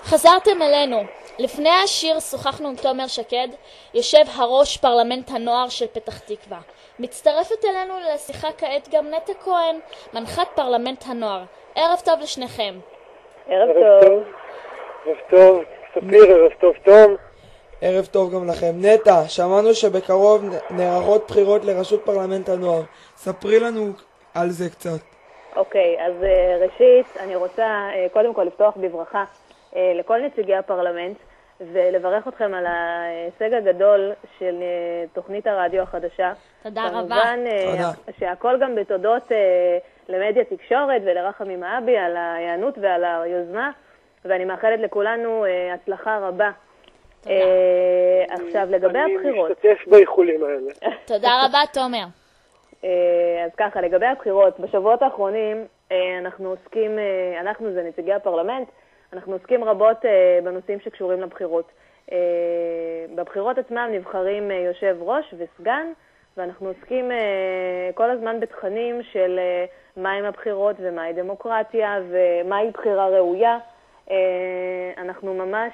חזרתם אלינו. לפני השיר שוחחנו עם תומר שקד, יושב הראש פרלמנט הנוער של פתח תקווה. מצטרפת אלינו לשיחה כעת גם נטע כהן, מנחת פרלמנט הנוער. ערב טוב לשניכם. ערב טוב. ערב טוב, ספיר, ערב טוב תום. ערב טוב גם לכם. נטע, שמענו שבקרוב נערכות בחירות לראשות פרלמנט הנוער. ספרי לנו על זה קצת. אוקיי, אז ראשית אני רוצה קודם כל לפתוח בברכה לכל נציגי הפרלמנט ולברך אתכם על ההישג הגדול של תוכנית הרדיו החדשה. תודה רבה. כמובן שהכל גם בתודות למדיה תקשורת ולרחמי מאבי על ההיענות ועל היוזמה, ואני מאחלת לכולנו הצלחה רבה. עכשיו לגבי הבחירות. אני משתתף באיחולים האלה. תודה רבה תומר. אז ככה, לגבי הבחירות, בשבועות האחרונים אנחנו זה נציגי הפרלמנט, אנחנו עוסקים רבות בנושאים שקשורים לבחירות. בבחירות עצמם נבחרים יושב ראש וסגן, ואנחנו עוסקים כל הזמן בתכנים של מהי הבחירות ומהי דמוקרטיה ומהי בחירה ראויה. אנחנו ממש,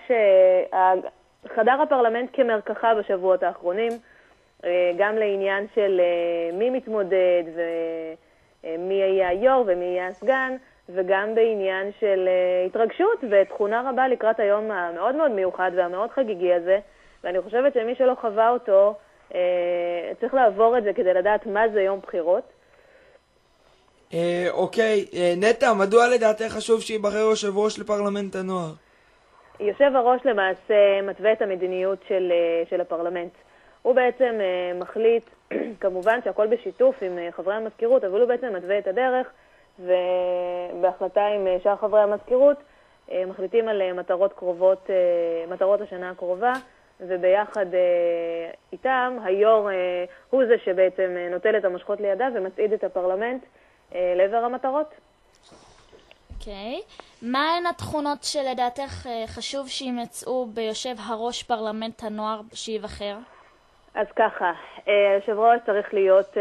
חדר הפרלמנט כמרקחה בשבועות האחרונים, גם לעניין של מי מתמודד ומי יהיה היו"ר ומי יהיה הסגן, וגם בעניין של התרגשות ותכונה רבה לקראת היום המאוד מאוד מיוחד והמאוד חגיגי הזה, ואני חושבת שמי שלא חווה אותו צריך לעבור את זה כדי לדעת מה זה יום בחירות. אוקיי, נטע, מדוע לדעתך חשוב שיבחר יושב ראש לפרלמנט הנוער? יושב הראש למעשה מתווה את המדיניות של הפרלמנט. הוא בעצם מחליט, כמובן שהכל בשיתוף עם חברי המזכירות, אבל הוא בעצם מתווה את הדרך, ובהחלטה עם שאר חברי המזכירות מחליטים על מטרות קרובות, מטרות השנה הקרובה, וביחד איתם היו"ר הוא זה שבעצם נוטל את המשכות לידיו ומצעיד את הפרלמנט לעבר המטרות. אוקיי. מהן התכונות שלדעתך חשוב שימצאו ביושב הראש פרלמנט הנוער שיבחר? אז ככה, היושב ראש צריך להיות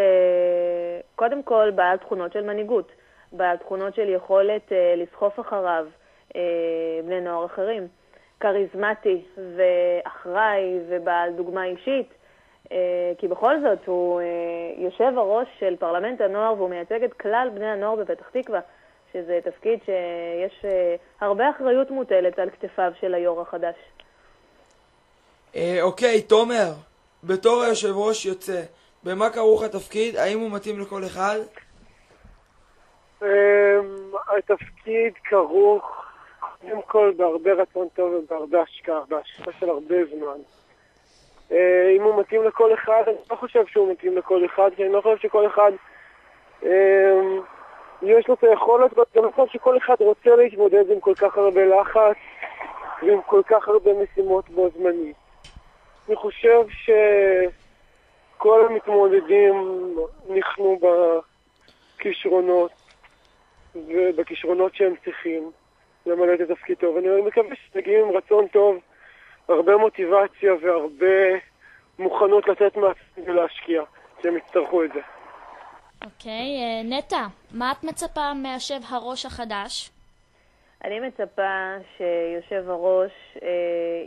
קודם כל בעל תכונות של מנהיגות, בעל תכונות של יכולת לסחוף אחריו בני נוער אחרים, קריזמטי ואחראי ובעל דוגמה אישית, כי בכל זאת הוא יושב הראש של פרלמנט הנוער והוא מייצג את כלל בני הנוער בפתח תקווה, שזה תפקיד שיש הרבה אחריות מוטלת על כתפיו של היו"ר החדש. אוקיי, תומר, בתור היושב ראש יוצא, במה כרוך התפקיד? האם הוא מתאים לכל אחד? התפקיד כרוך קודם כל בהרבה רצון טוב ובהרבה השקעה, בהשקעה של הרבה זמן. אם הוא מתאים לכל אחד, אני לא חושב שהוא מתאים לכל אחד, כי אני לא חושב שכל אחד יש לו את היכולת, ואני חושב שכל אחד רוצה להתמודד עם כל כך הרבה לחץ ועם כל כך הרבה משימות בו זמנית. אני חושב שכל המתמודדים ניחנו בכישרונות ובכישרונות שהם צריכים למלא את התפקיד טוב. אני מקווה שנגיעים עם רצון טוב, הרבה מוטיבציה והרבה מוכנות לתת מעצמם ולהשקיע, שהם יצטרכו את זה. אוקיי, נטע, מה את מצפה מיושב הראש החדש? אני מצפה שיושב הראש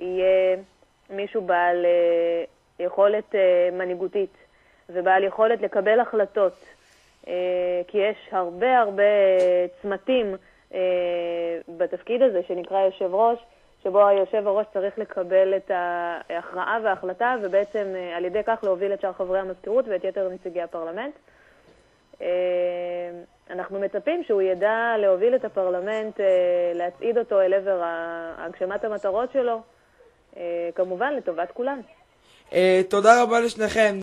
יהיה מישהו בעל יכולת מנהיגותית ובעל יכולת לקבל החלטות, כי יש הרבה צמתים בתפקיד הזה שנקרא יושב ראש, שבו היושב הראש צריך לקבל את ההכרעה וההחלטה ובעצם על ידי כך להוביל את שאר חברי המזכירות ואת יתר נציגי הפרלמנט. אנחנו מצפים שהוא ידע להוביל את הפרלמנט, להצעיד אותו אל עבר הגשמת המטרות שלו, כמובן לטובת כולם. תודה רבה לשניכם.